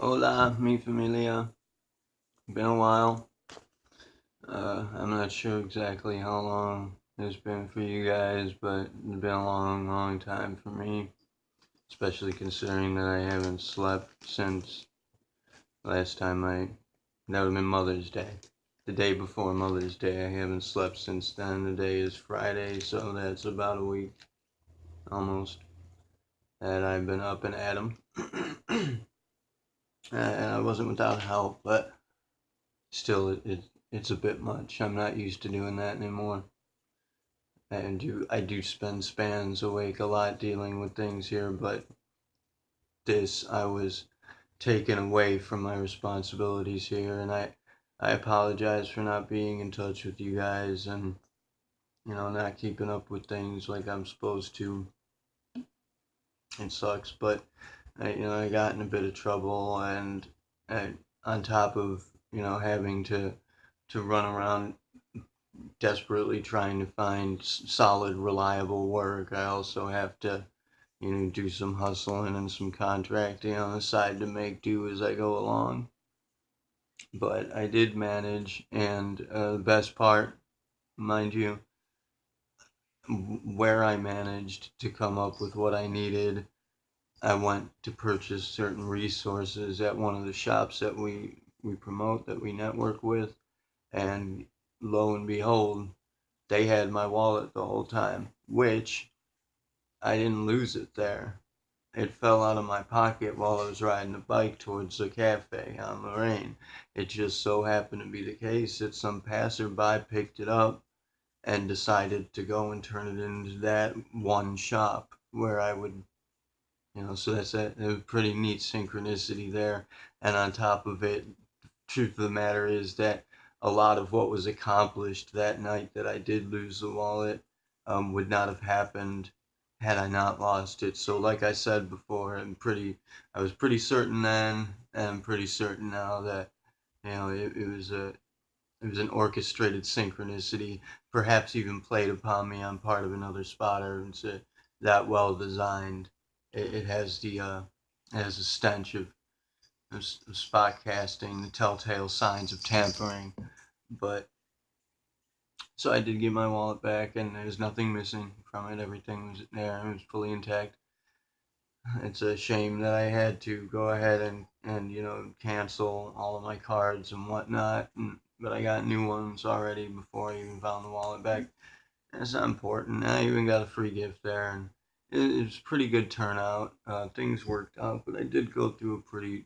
Hola, mi familia. Been a while. I'm not sure exactly how long it's been for you guys, but it's been a long, long time for me. Especially considering that I haven't slept since last time that would have been Mother's Day. The day before Mother's Day. I haven't slept since then. Today is Friday, so that's about a week almost that I've been up and at 'em. And I wasn't without help, but still, it's a bit much. I'm not used to doing that anymore. I do spend spans awake a lot dealing with things here, but I was taken away from my responsibilities here, and I apologize for not being in touch with you guys and not keeping up with things like I'm supposed to. It sucks, but I got in a bit of trouble, and on top of having to run around desperately trying to find solid, reliable work, I also have to do some hustling and some contracting on the side to make do as I go along. But I did manage, and the best part, mind you, where I managed to come up with what I needed, I went to purchase certain resources at one of the shops that we promote, that we network with, and lo and behold, they had my wallet the whole time, which I didn't lose it there. It fell out of my pocket while I was riding a bike towards the cafe on Lorraine. It just so happened to be the case that some passerby picked it up and decided to go and turn it into that one shop where I would, so a pretty neat synchronicity there. And on top of it, truth of the matter is that a lot of what was accomplished that night that I did lose the wallet would not have happened had I not lost it. So, like I said before, I was pretty certain then, and I'm pretty certain now that it was an orchestrated synchronicity, perhaps even played upon me on part of another spotter. It's that well designed. It has it has a stench of spot casting, the telltale signs of tampering. But so I did get my wallet back, and there was nothing missing from it. Everything was there; it was fully intact. It's a shame that I had to go ahead and cancel all of my cards and whatnot, but I got new ones already before I even found the wallet back. And it's not important. I even got a free gift there, and it was a pretty good turnout. Things worked out, but I did go through a pretty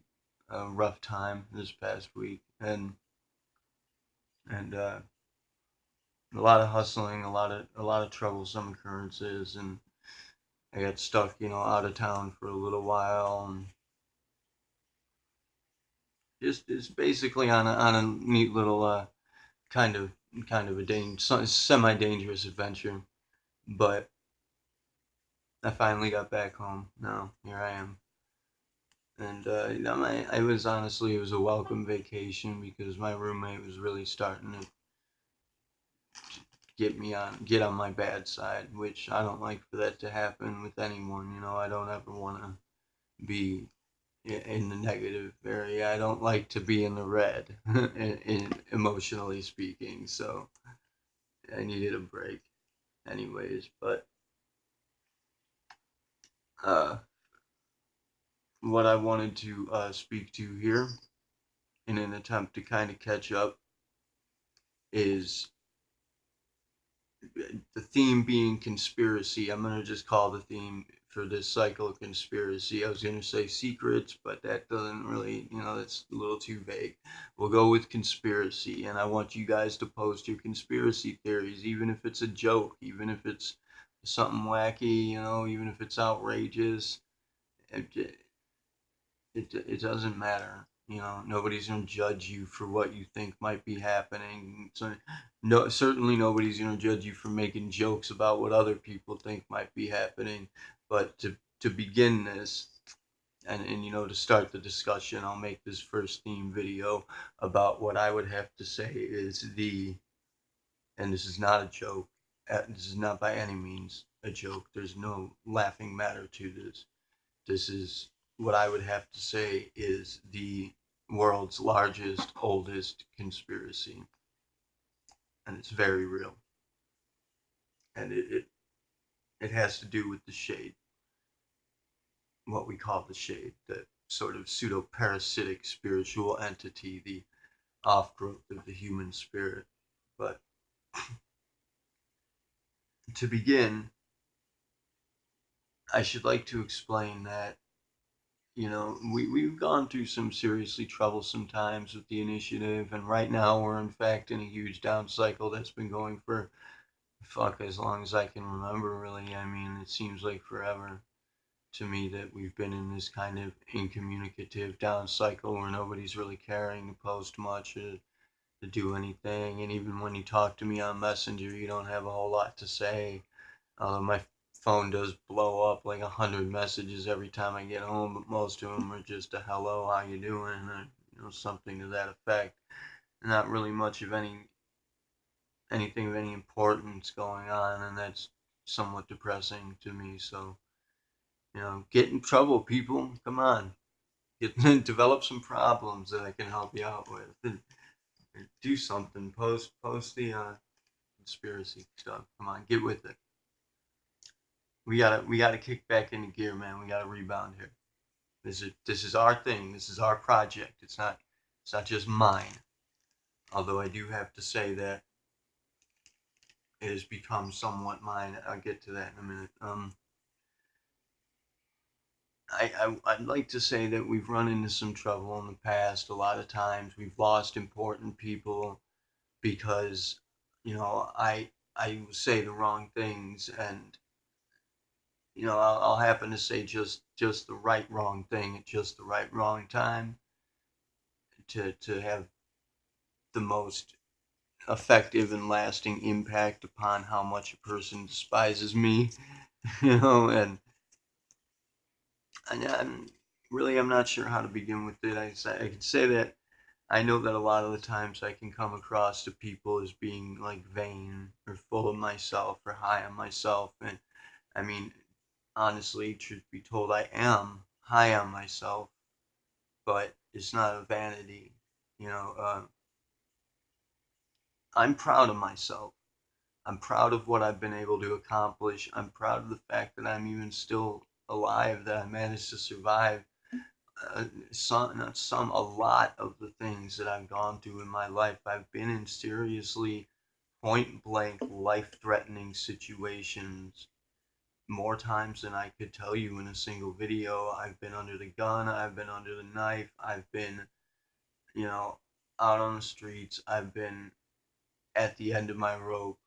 rough time this past week, and a lot of hustling, a lot of troublesome occurrences, and I got stuck, out of town for a little while, and just it's basically on a neat little kind of kind of a semi dangerous adventure. But I finally got back home. Now here I am. And I was honestly, it was a welcome vacation because my roommate was really starting to get on my bad side, which I don't like for that to happen with anyone. I don't ever want to be in the negative area. I don't like to be in the red, emotionally speaking. So I needed a break, anyways. But uh, what I wanted to speak to here, in an attempt to kind of catch up, is the theme being conspiracy. I'm going to just call the theme for this cycle of conspiracy. I was going to say secrets, but that doesn't really, that's a little too vague. We'll go with conspiracy, and I want you guys to post your conspiracy theories, even if it's a joke, even if it's something wacky, even if it's outrageous. It, it doesn't matter. Nobody's gonna judge you for what you think might be happening. So, no, certainly nobody's gonna judge you for making jokes about what other people think might be happening. But to begin this, and to start the discussion, I'll make this first theme video about what I would have to say is and this is not a joke. This is not by any means a joke. There's no laughing matter to this. This is what I would have to say is the world's largest, oldest conspiracy, and it's very real. And it has to do with the shade, what we call the shade, the sort of pseudo parasitic spiritual entity, the offgrowth of the human spirit. But to begin, I should like to explain that, we've gone through some seriously troublesome times with the initiative, and right now we're in fact in a huge down cycle that's been going for fuck as long as I can remember, really. I mean, it seems like forever to me that we've been in this kind of incommunicative down cycle where nobody's really caring to post much or to do anything. And even when you talk to me on Messenger, you don't have a whole lot to say. My phone does blow up like 100 messages every time I get home, but most of them are just a hello, how you doing, or something to that effect. Not really much of anything of any importance going on, and that's somewhat depressing to me. So get in trouble, people. Come on, develop some problems that I can help you out with, and do something. Post the conspiracy stuff. Come on, get with it. We gotta kick back into gear, man. We gotta rebound here. This is our thing. This is our project. It's not just mine. Although I do have to say that it has become somewhat mine. I'll get to that in a minute. I'd like to say that we've run into some trouble in the past. A lot of times we've lost important people because I say the wrong things, and I'll happen to say just the right wrong thing at just the right wrong time to have the most effective and lasting impact upon how much a person despises me. And I'm not sure how to begin with it. I could say that I know that a lot of the times I can come across to people as being like vain or full of myself or high on myself. And I mean, honestly, truth be told, I am high on myself, but it's not a vanity. You know, uh, I'm proud of myself. I'm proud of what I've been able to accomplish. I'm proud of the fact that I'm even still alive, that I managed to survive a lot of the things that I've gone through in my life. I've been in seriously point blank life threatening situations more times than I could tell you in a single video. I've been under the gun, I've been under the knife, I've been, you know, out on the streets, I've been at the end of my rope.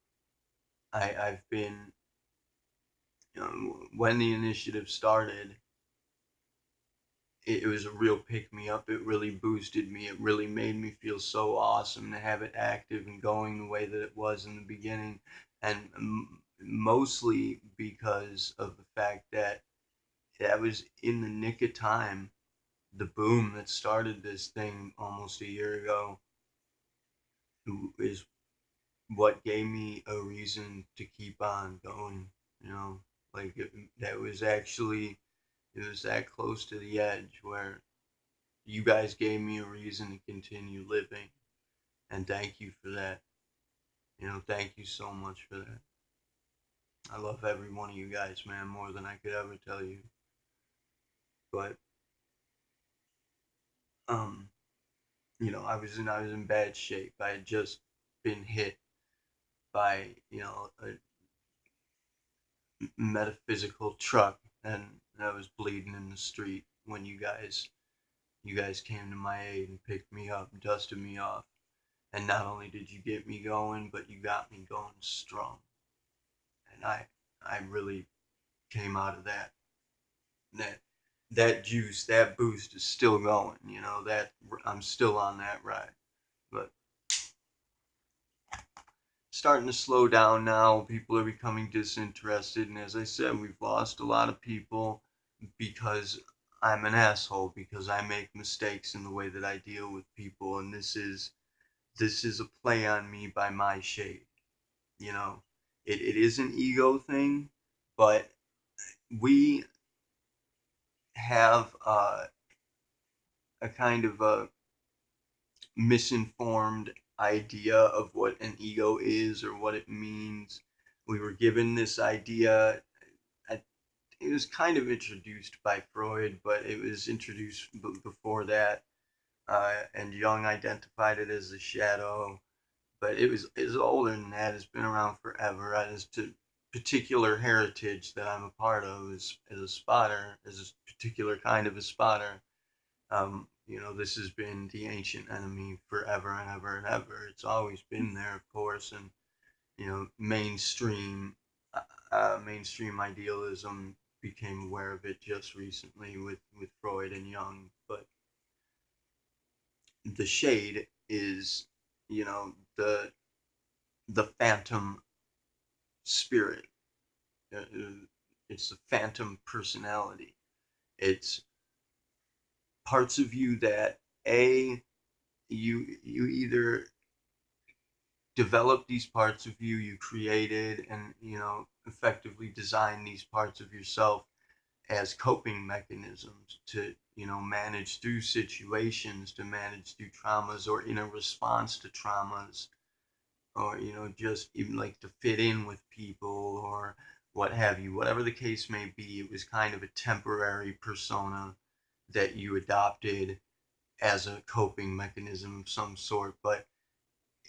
I've been, when the initiative started, it was a real pick me up. It really boosted me. It really made me feel so awesome to have it active and going the way that it was in the beginning. And mostly because of the fact that was in the nick of time. The boom that started this thing almost a year ago is what gave me a reason to keep on going. You know, like that was actually, it was that close to the edge where you guys gave me a reason to continue living, and thank you for that. Thank you so much for that. I love every one of you guys, man, more than I could ever tell you. But um, I was in bad shape. I had just been hit by a metaphysical truck, and I was bleeding in the street when you guys came to my aid and picked me up and dusted me off. And not only did you get me going, but you got me going strong. And I really came out of that that juice, that boost is still going. That I'm still on that ride, but starting to slow down now. People are becoming disinterested, and as I said, we've lost a lot of people because I'm an asshole, because I make mistakes in the way that I deal with people, and this is a play on me by my shade. You know, it is an ego thing, but we have a kind of a misinformed idea of what an ego is or what it means. We were given this idea. It was kind of introduced by Freud, but it was introduced before that, and Jung identified it as the shadow. But it was older than that. It's been around forever. As to particular heritage that I'm a part of as a spotter, as a particular kind of a spotter. This has been the ancient enemy forever and ever and ever. It's always been there, of course, and mainstream idealism became aware of it just recently with Freud and Jung. But the shade is, the phantom spirit. It's the phantom personality. It's parts of you that you either developed these parts of you, you created and effectively designed these parts of yourself as coping mechanisms to manage through situations, to manage through traumas, or in a response to traumas, or just even like to fit in with people or what have you. Whatever the case may be, it was kind of a temporary persona that you adopted as a coping mechanism of some sort. But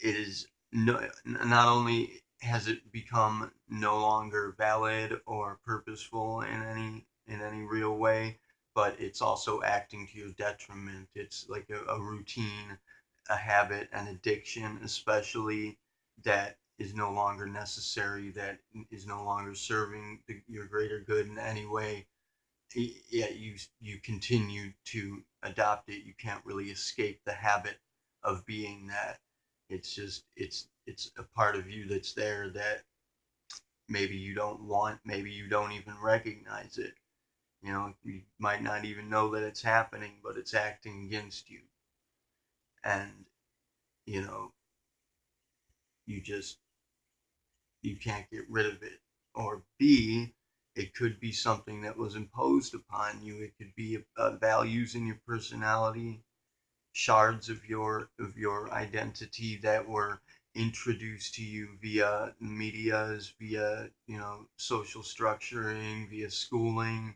it is not only has it become no longer valid or purposeful in any real way, but it's also acting to your detriment. It's like a routine, a habit, an addiction, especially, that is no longer necessary, that is no longer serving your greater good in any way. Yet you continue to adopt it. You can't really escape the habit of being that. It's just it's a part of you that's there that maybe you don't want, maybe you don't even recognize it. You might not even know that it's happening, but it's acting against you. And you know you just you can't get rid of it. Or B, it could be something that was imposed upon you. It could be values in your personality, shards of your identity that were introduced to you via medias, via social structuring, via schooling,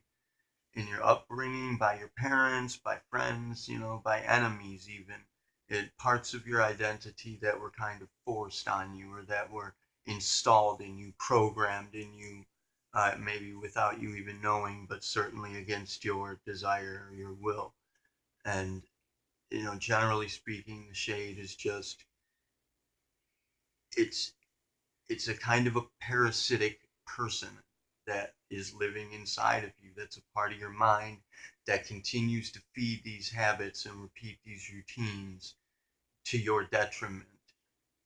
in your upbringing, by your parents, by friends, by enemies even. Parts of your identity that were kind of forced on you, or that were installed in you, programmed in you, maybe without you even knowing, but certainly against your desire or your will. And generally speaking, the shade is just it's it's a kind of a parasitic person that is living inside of you. That's a part of your mind that continues to feed these habits and repeat these routines to your detriment,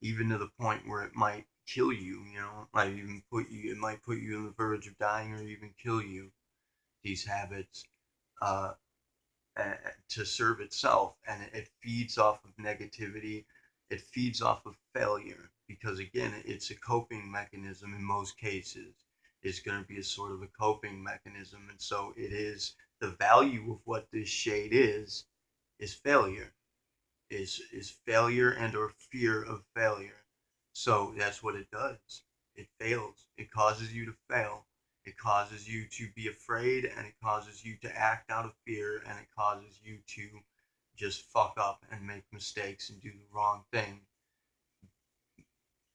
even to the point where it might kill you. It might put you on the verge of dying or even kill you. These habits, uh, to serve itself, and it feeds off of negativity. It feeds off of failure, because again, it's a coping mechanism. In most cases, it's going to be a sort of a coping mechanism. And so it is, the value of what this shade is failure, is failure and or fear of failure. So that's what it does. It fails. It causes you to fail. It causes you to be afraid, and it causes you to act out of fear, and it causes you to just fuck up and make mistakes and do the wrong thing,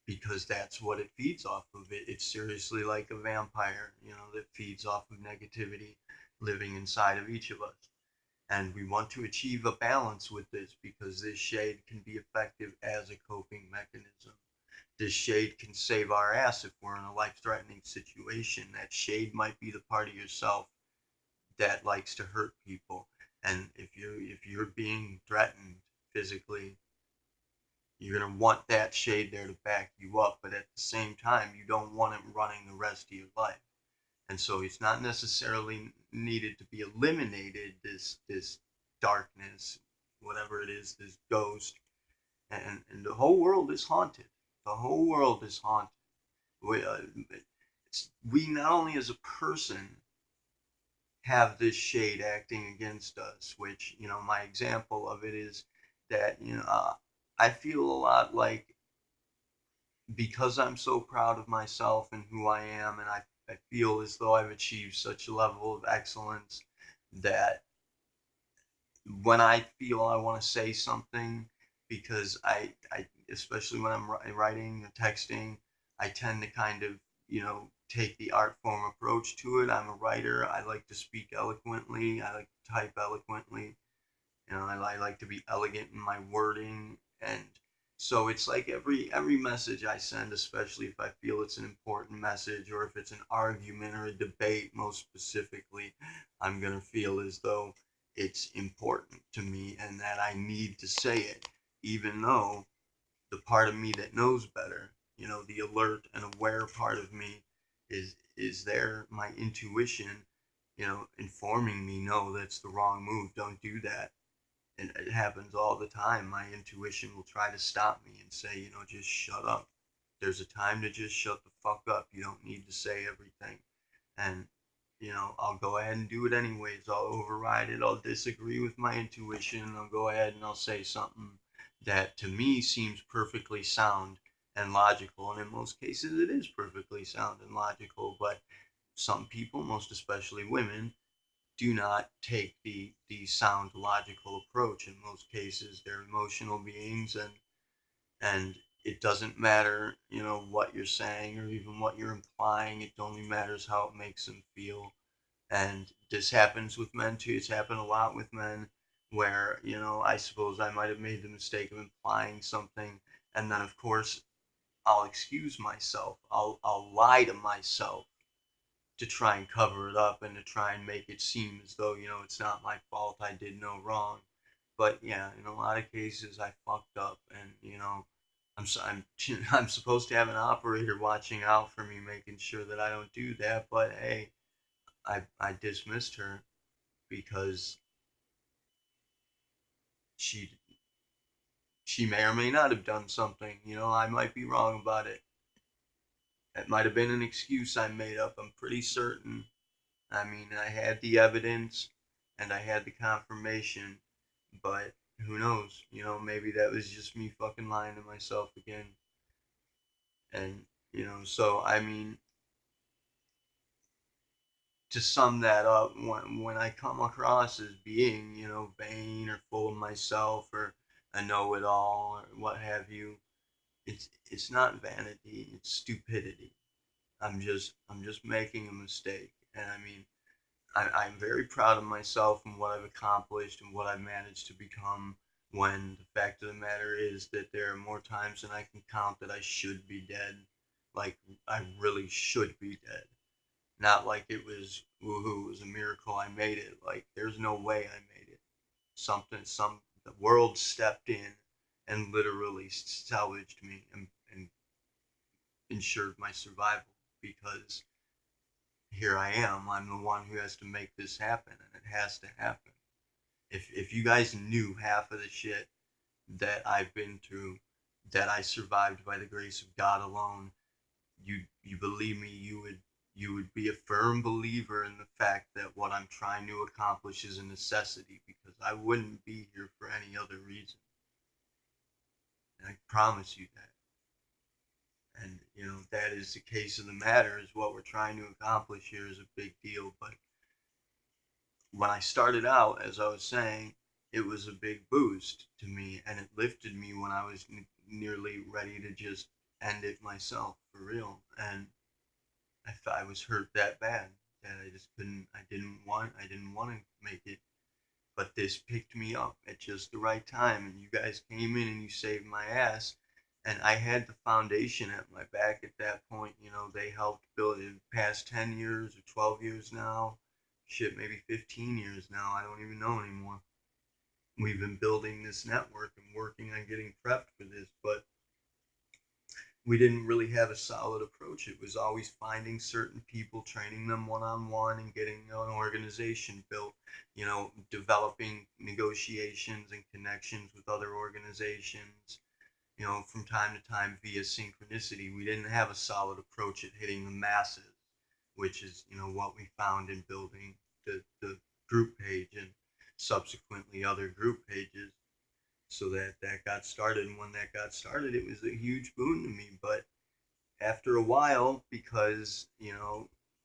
because that's what it feeds off of. It's seriously like a vampire, that feeds off of negativity living inside of each of us. And we want to achieve a balance with this, because this shade can be effective as a coping mechanism. This shade can save our ass if we're in a life-threatening situation. That shade might be the part of yourself that likes to hurt people. And if you're being threatened physically, you're going to want that shade there to back you up. But at the same time, you don't want it running the rest of your life. And so it's not necessarily needed to be eliminated, this darkness, whatever it is, this ghost. And the whole world is haunted. The whole world is haunted. We, uh, we not only as a person have this shade acting against us, which, my example of it is that, I feel a lot like, because I'm so proud of myself and who I am, and I feel as though I've achieved such a level of excellence that when I feel I want to say something, because I especially when I'm writing or texting, I tend to kind of, take the art form approach to it. I'm a writer. I like to speak eloquently. I like to type eloquently. I like to be elegant in my wording, and so it's like every message I send, especially if I feel it's an important message or if it's an argument or a debate, most specifically, I'm gonna feel as though it's important to me and that I need to say it, even though the part of me that knows better, the alert and aware part of me is there, my intuition, informing me, no, that's the wrong move, don't do that. And it happens all the time. My intuition will try to stop me and say, just shut up. There's a time to just shut the fuck up. You don't need to say everything. And, I'll go ahead and do it anyways. I'll override it. I'll disagree with my intuition. I'll go ahead and I'll say something that to me seems perfectly sound and logical. And in most cases, it is perfectly sound and logical. But some people, most especially women, do not take the sound logical approach. In most cases, they're emotional beings, and it doesn't matter, what you're saying or even what you're implying. It only matters how it makes them feel. And this happens with men too. It's happened a lot with men where, I suppose I might have made the mistake of implying something, and then of course I'll excuse myself. I'll lie to myself to try and cover it up and to try and make it seem as though, it's not my fault, I did no wrong. But yeah, in a lot of cases I fucked up, and I'm I'm supposed to have an operator watching out for me, making sure that I don't do that. But hey, I dismissed her because she she may or may not have done something. I might be wrong about it. It might have been an excuse I made up. I'm pretty certain. I mean, I had the evidence and I had the confirmation, but who knows? Maybe that was just me fucking lying to myself again. And, so I mean, to sum that up, when I come across as being, vain or full of myself or a know it all or what have you, it's not vanity, it's stupidity. I'm just making a mistake. And I mean, I'm very proud of myself and what I've accomplished and what I've managed to become. When the fact of the matter is that there are more times than I can count that I should be dead. Like, I really should be dead. Not like it was, woohoo, it was a miracle I made it. Like, there's no way I made it. The world stepped in and literally salvaged me and ensured my survival, because here I am. I'm the one who has to make this happen, and it has to happen. If you guys knew half of the shit that I've been through, that I survived by the grace of God alone, you believe me, you would be a firm believer in the fact that what I'm trying to accomplish is a necessity, because I wouldn't be here for any other reason. And I promise you that. And that is the case of the matter, is what we're trying to accomplish here is a big deal. But when I started out, as I was saying, it was a big boost to me, and it lifted me when I was nearly ready to just end it myself for real. And I was hurt that bad that I just couldn't. I didn't want to make it. But this picked me up at just the right time, and you guys came in and you saved my ass. And I had the foundation at my back at that point. They helped build it past 10 years or 12 years now. Shit, maybe 15 years now. I don't even know anymore. We've been building this network and working on getting prepped for this, but we didn't really have a solid approach. It was always finding certain people, training them one on one, and getting an organization built, developing negotiations and connections with other organizations, from time to time via synchronicity. We didn't have a solid approach at hitting the masses, which is, what we found in building. the group page and subsequently other group pages. So that got started, and when that got started, it was a huge boon to me. But after a while, because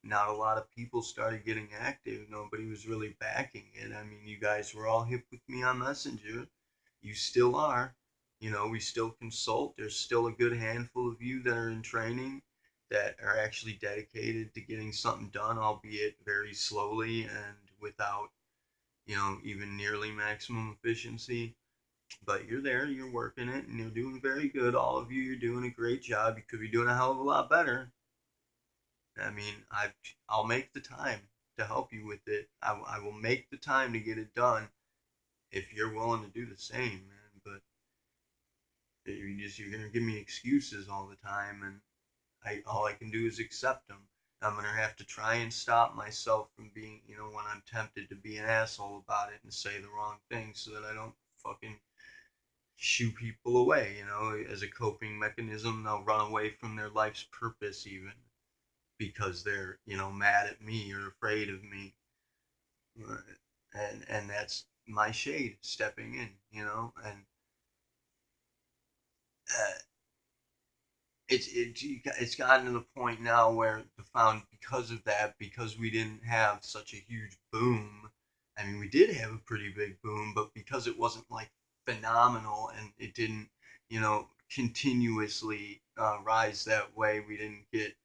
not a lot of people started getting active, nobody was really backing it. I mean, you guys were all hip with me on Messenger. You still are. We still consult. There's still a good handful of you that are in training that are actually dedicated to getting something done, albeit very slowly and without even nearly maximum efficiency. But you're there, you're working it, and you're doing very good. All of you, you're doing a great job. You could be doing a hell of a lot better. I mean, I'll make the time to help you with it. I will make the time to get it done if you're willing to do the same, man. But you're gonna give me excuses all the time, and all I can do is accept them. I'm gonna have to try and stop myself from being, when I'm tempted to be an asshole about it and say the wrong thing, so that I don't fucking shoo people away. As a coping mechanism, they'll run away from their life's purpose even because they're mad at me or afraid of me. And that's my shade stepping in. And uh, it's gotten to the point now where the found because of that, because we didn't have such a huge boom. I mean, we did have a pretty big boom, but because it wasn't like phenomenal and it didn't continuously rise that way, we didn't get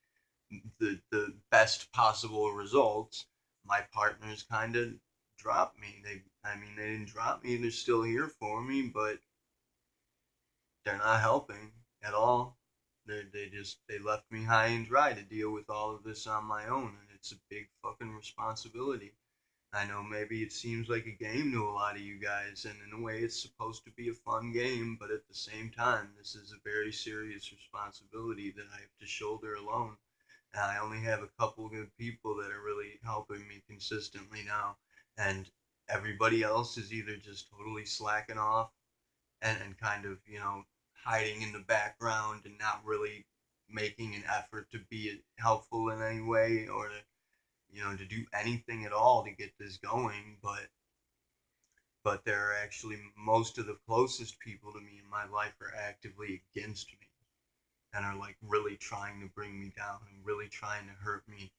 the best possible results. My partners kind of dropped me. They didn't drop me. They're still here for me, but they're not helping at all. They left me high and dry to deal with all of this on my own, and it's a big fucking responsibility. I know maybe it seems like a game to a lot of you guys, and in a way it's supposed to be a fun game, but at the same time, this is a very serious responsibility that I have to shoulder alone. And I only have a couple good people that are really helping me consistently now, and everybody else is either just totally slacking off and kind of hiding in the background and not really making an effort to be helpful in any way or to do anything at all to get this going. But they're actually most of the closest people to me in my life are actively against me and are like really trying to bring me down and really trying to hurt me,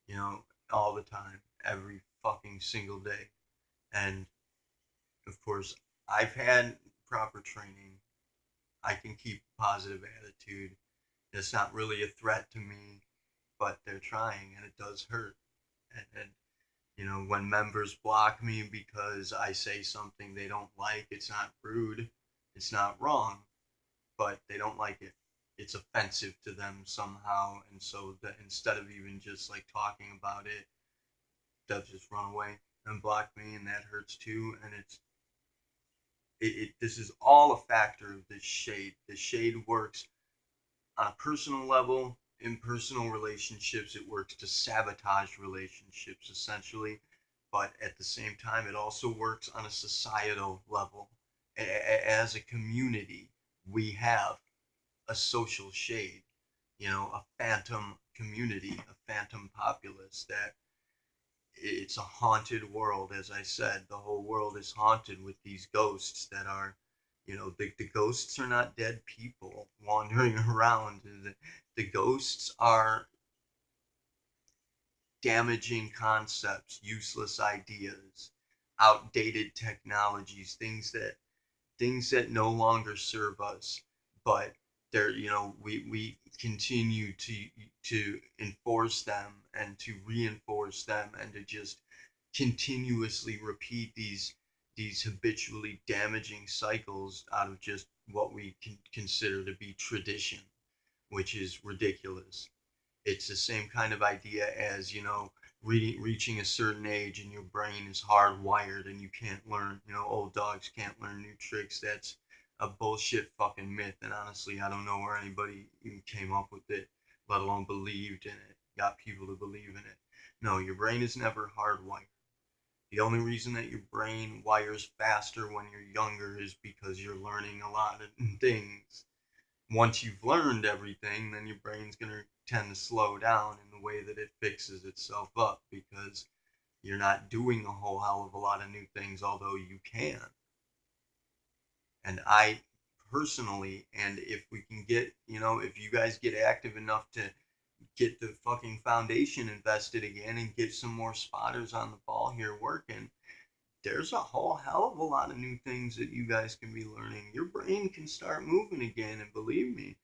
you know, all the time, every fucking single day. And of course, I've had proper training. I can keep a positive attitude. It's not really a threat to me, but they're trying and it does hurt. And when members block me because I say something they don't like, it's not rude, it's not wrong, but they don't like it. It's offensive to them somehow, and so that instead of even just like talking about it, they'll just run away and block me, and that hurts too. And this is all a factor of this shade. The shade works on a personal level, in personal relationships, it works to sabotage relationships essentially. But at the same time, it also works on a societal level. As a community, we have a social shade, a phantom community, a phantom populace that it's a haunted world. As I said, the whole world is haunted with these ghosts that are, the ghosts are not dead people wandering around. The ghosts are damaging concepts, useless ideas, outdated technologies, things that no longer serve us, but they're we continue to enforce them and to reinforce them and to just continuously repeat these habitually damaging cycles out of just what we can consider to be tradition, which is ridiculous. It's the same kind of idea as reaching a certain age and your brain is hardwired and you can't learn, old dogs can't learn new tricks. That's a bullshit fucking myth, and honestly I don't know where anybody even came up with it, let alone believed in it, got people to believe in it. No, your brain is never hardwired. The only reason that your brain wires faster when you're younger is because you're learning a lot of things. Once you've learned everything, then your brain's going to tend to slow down in the way that it fixes itself up because You're not doing a whole hell of a lot of new things, although you can. And I personally, and if we can get, if you guys get active enough to get the fucking foundation invested again and get some more spotters on the ball here working, there's a whole hell of a lot of new things that you guys can be learning. Your brain can start moving again, and believe me,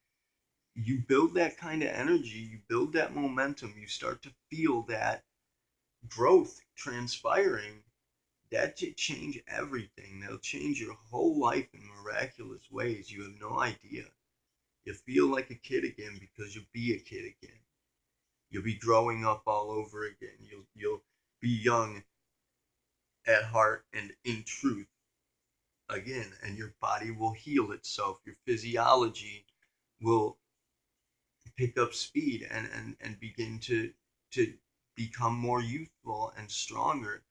you build that kind of energy, you build that momentum, you start to feel that growth transpiring. That should change everything. That'll change your whole life in miraculous ways. You have no idea. You feel like a kid again because you'll be a kid again. You'll be growing up all over again. You'll be young at heart and in truth again, and your body will heal itself. Your physiology will pick up speed and begin to become more youthful and stronger.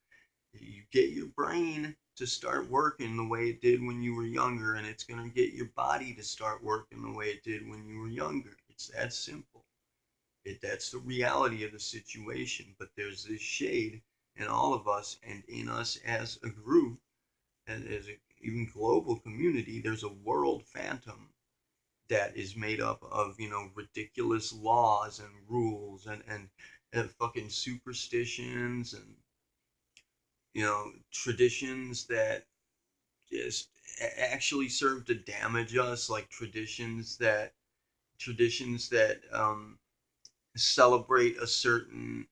You get your brain to start working the way it did when you were younger, and it's going to get your body to start working the way it did when you were younger. It's that simple. That's the reality of the situation. But there's this shade in all of us and in us as a group and as an even global community. There's a world phantom that is made up of, ridiculous laws and rules and fucking superstitions and, traditions that just actually serve to damage us, like traditions that celebrate a certain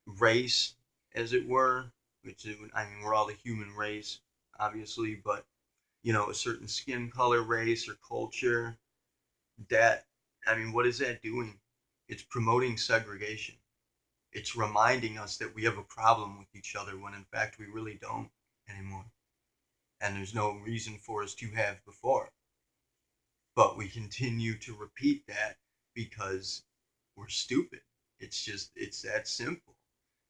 race, as it were, which is, I mean, we're all the human race, obviously, but a certain skin color, race, or culture. That, I mean, what is that doing? It's promoting segregation. It's reminding us that we have a problem with each other when in fact we really don't anymore. And there's no reason for us to have before. But we continue to repeat that because we're stupid. It's that simple.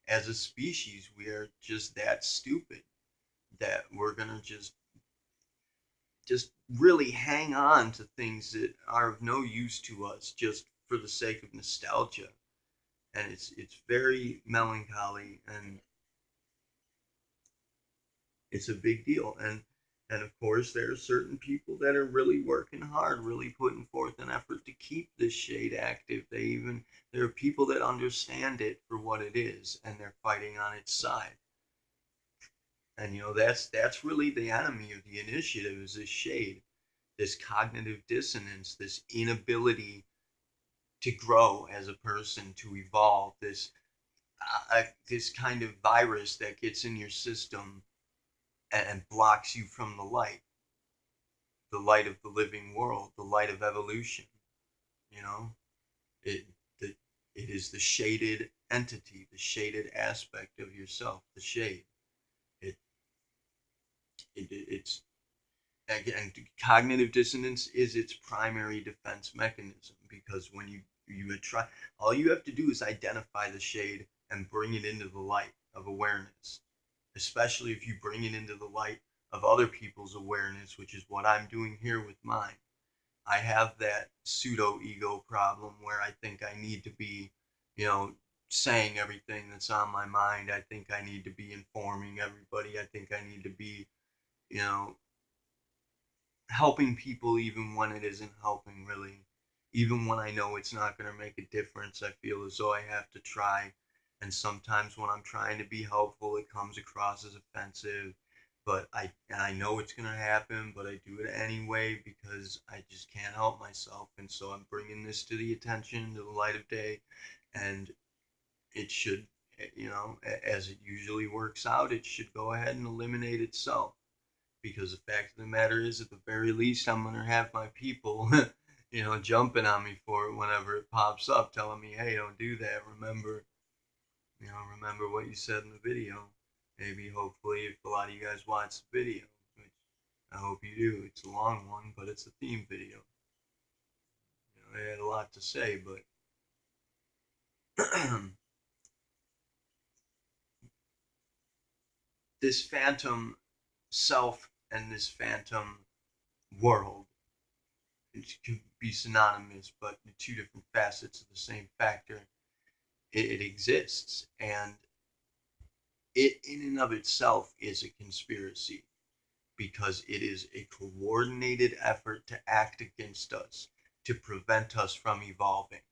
As a species, we are just that stupid that we're going to just really hang on to things that are of no use to us just for the sake of nostalgia. And it's very melancholy, and it's a big deal. And of course there are certain people that are really working hard, really putting forth an effort to keep this shade active. There are people that understand it for what it is, and they're fighting on its side. And that's really the enemy of the initiative, is this shade, this cognitive dissonance, this inability to grow as a person, to evolve, this kind of virus that gets in your system and blocks you from the light of the living world, the light of evolution. You know, it the, it is the shaded entity, the shaded aspect of yourself, the shade. It, it's again, cognitive dissonance is its primary defense mechanism, because when you try, all you have to do is identify the shade and bring it into the light of awareness, especially if you bring it into the light of other people's awareness, which is what I'm doing here with mine. I have that pseudo ego problem where I think I need to be, you know, saying everything that's on my mind. I think I need to be informing everybody. I think I need to be, you know, helping people even when it isn't helping, really. Even when I know it's not going to make a difference, I feel as though I have to try. And sometimes when I'm trying to be helpful, it comes across as offensive. But I know it's going to happen, but I do it anyway because I just can't help myself. And so I'm bringing this to the attention, to the light of day. And it should, as it usually works out, it should go ahead and eliminate itself, because the fact of the matter is, at the very least, I'm going to have my people, jumping on me for it whenever it pops up, telling me, hey, don't do that. Remember what you said in the video. Maybe, hopefully, if a lot of you guys watch the video, which I hope you do. It's a long one, but it's a theme video. They had a lot to say, but this phantom self and this phantom world, it can be synonymous, but the two different facets of the same factor. It exists, and it in and of itself is a conspiracy, because it is a coordinated effort to act against us, to prevent us from evolving,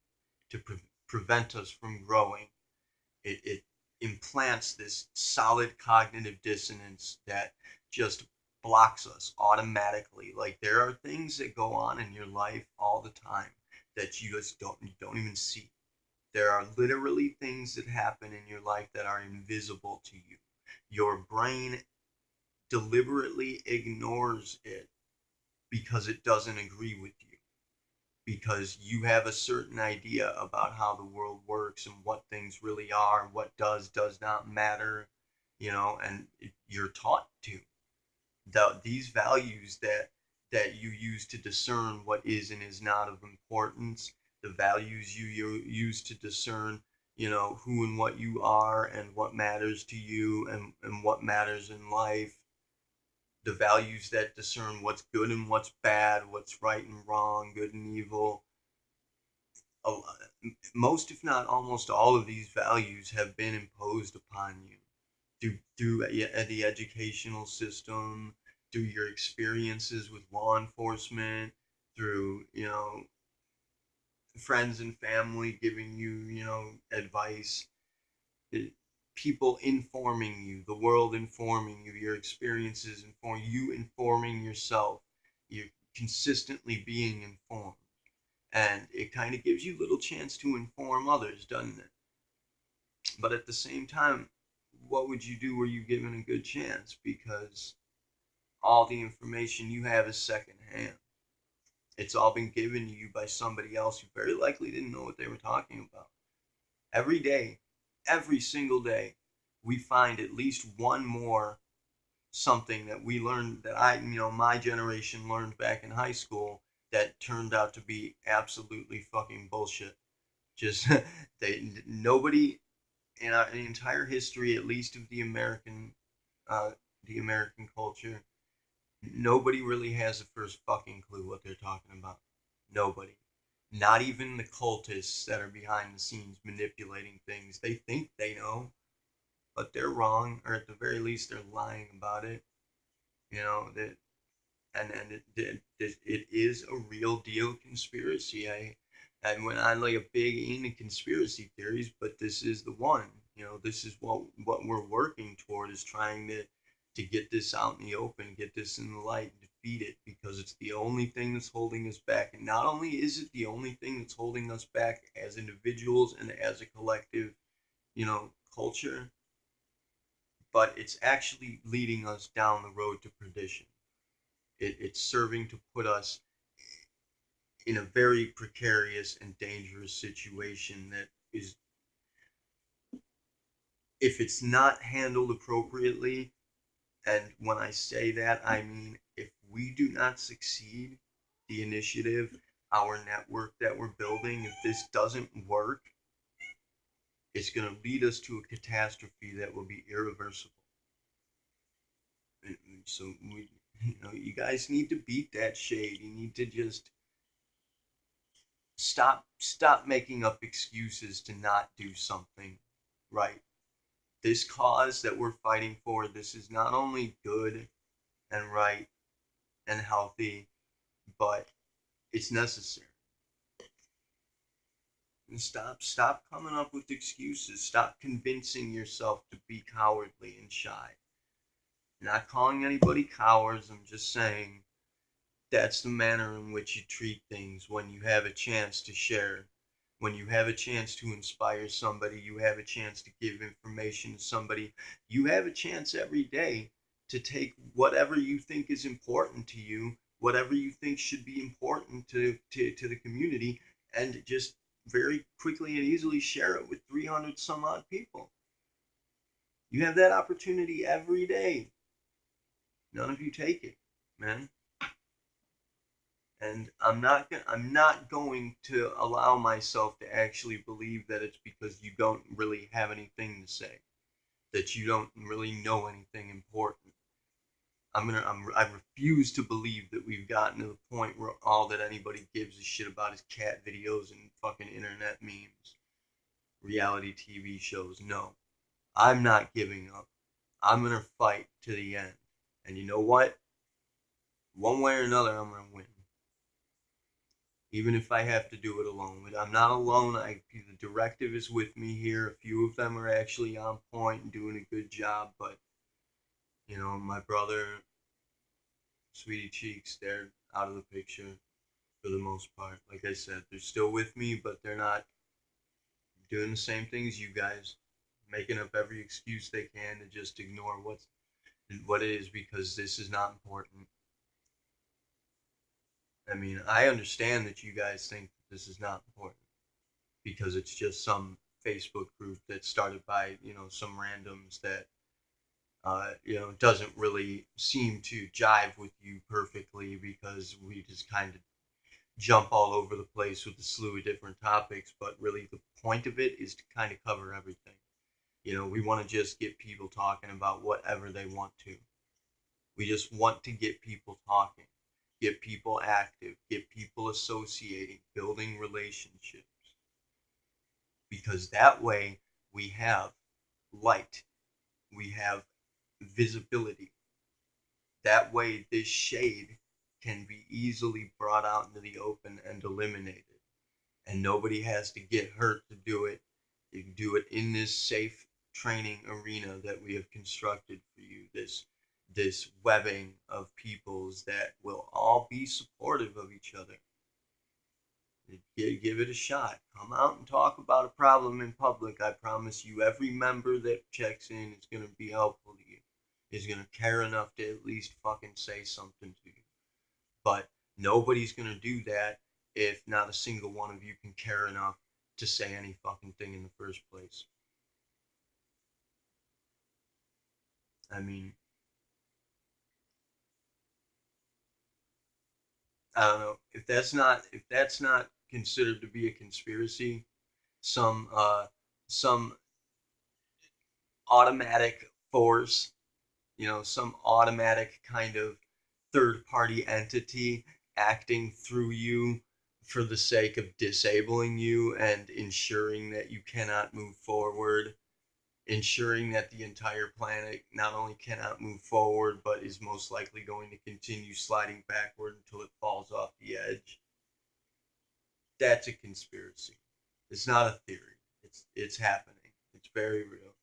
to prevent us from growing. It implants this solid cognitive dissonance that just blocks us automatically. Like, there are things that go on in your life all the time that you don't even see. There are literally things that happen in your life that are invisible to you. Your brain deliberately ignores it because it doesn't agree with you, because you have a certain idea about how the world works and what things really are, what does not matter, and you're taught to. These values that you use to discern what is and is not of importance, the values you use to discern, who and what you are and what matters to you, and what matters in life, the values that discern what's good and what's bad, what's right and wrong, good and evil. Most, if not almost all of these values have been imposed upon you through the educational system, through your experiences with law enforcement, through, friends and family giving you, advice, it, people informing you, the world informing you, your experiences informing you, informing yourself. You're consistently being informed. And it kind of gives you little chance to inform others, doesn't it? But at the same time, what would you do were you given a good chance? Because all the information you have is secondhand. It's all been given to you by somebody else who very likely didn't know what they were talking about. Every day, every single day, we find at least one more something that we learned, that my generation learned back in high school, that turned out to be absolutely fucking bullshit. Just nobody in our entire history, at least of uh, the American culture, nobody really has the first fucking clue what they're talking about. Nobody. Not even the cultists that are behind the scenes manipulating things. They think they know, but they're wrong, or at the very least, they're lying about it. That, and it is a real deal conspiracy. And when I like a big into conspiracy theories, but this is the one. This is what we're working toward, is trying to get this out in the open, get this in the light, defeat it, because it's the only thing that's holding us back. And not only is it the only thing that's holding us back as individuals and as a collective, culture, but it's actually leading us down the road to perdition. It's serving to put us in a very precarious and dangerous situation that is, if it's not handled appropriately, and when I say that, I mean, if we do not succeed, the initiative, our network that we're building, if this doesn't work, it's going to lead us to a catastrophe that will be irreversible. So you guys need to beat that shade. You need to just stop making up excuses to not do something right. This cause that we're fighting for, this is not only good and right and healthy, but it's necessary. And stop coming up with excuses. Stop convincing yourself to be cowardly and shy. I'm not calling anybody cowards. I'm just saying that's the manner in which you treat things when you have a chance to share, when you have a chance to inspire somebody, you have a chance to give information to somebody, you have a chance every day to take whatever you think is important to you, whatever you think should be important to the community, and just very quickly and easily share it with 300 some odd people. You have that opportunity every day. None of you take it, man. And I'm not going to allow myself to actually believe that it's because you don't really have anything to say, that you don't really know anything important. I refuse to believe that we've gotten to the point where all that anybody gives a shit about is cat videos and fucking internet memes, reality TV shows. No, I'm not giving up. I'm going to fight to the end. And you know what? One way or another, I'm going to win. Even if I have to do it alone. But I'm not alone. The directive is with me here. A few of them are actually on point and doing a good job. But, my brother, Sweetie Cheeks, they're out of the picture for the most part. Like I said, they're still with me, but they're not doing the same thing as you guys, making up every excuse they can to just ignore what it is because this is not important. I mean, I understand that you guys think that this is not important because it's just some Facebook group that started by some randoms that doesn't really seem to jive with you perfectly because we just kind of jump all over the place with a slew of different topics, but really the point of it is to kind of cover everything. We want to just get people talking about whatever they want to. We just want to get people talking, get people active, get people associating, building relationships. Because that way we have light, we have visibility. That way this shade can be easily brought out into the open and eliminated. And nobody has to get hurt to do it. You can do it in this safe training arena that we have constructed for you. This webbing of peoples that will all be supportive of each other. Give it a shot. Come out and talk about a problem in public. I promise you, every member that checks in is going to be helpful to you. Is going to care enough to at least fucking say something to you. But nobody's going to do that if not a single one of you can care enough to say any fucking thing in the first place. I mean, I don't know if that's not considered to be a conspiracy. Some automatic force, some automatic kind of third party entity acting through you for the sake of disabling you and ensuring that you cannot move forward, ensuring that the entire planet not only cannot move forward but is most likely going to continue sliding backward until it falls off the edge. That's a conspiracy. It's not a theory. It's happening. It's very real.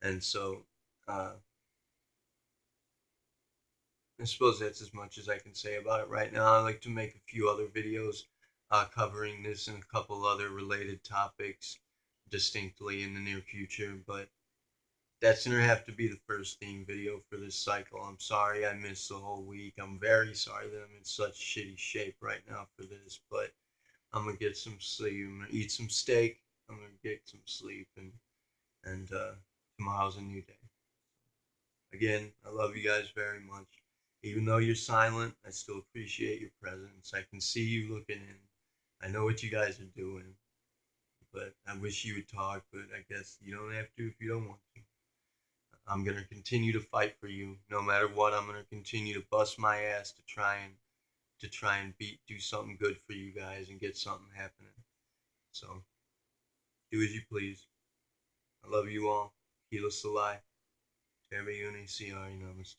And so uh, I suppose that's as much as I can say about it right now. I'd like to make a few other videos covering this and a couple other related topics distinctly in the near future, but that's going to have to be the first theme video for this cycle. I'm sorry I missed the whole week. I'm very sorry that I'm in such shitty shape right now for this, but I'm going to get some sleep. I'm going to eat some steak. I'm going to get some sleep, and tomorrow's a new day. Again, I love you guys very much. Even though you're silent, I still appreciate your presence. I can see you looking in. I know what you guys are doing, but I wish you would talk, but I guess you don't have to if you don't want to. I'm going to continue to fight for you no matter what. I'm going to continue to bust my ass to try and do something good for you guys and get something happening. So, do as you please. I love you all. Hila Salai. Terve Uni Namaste.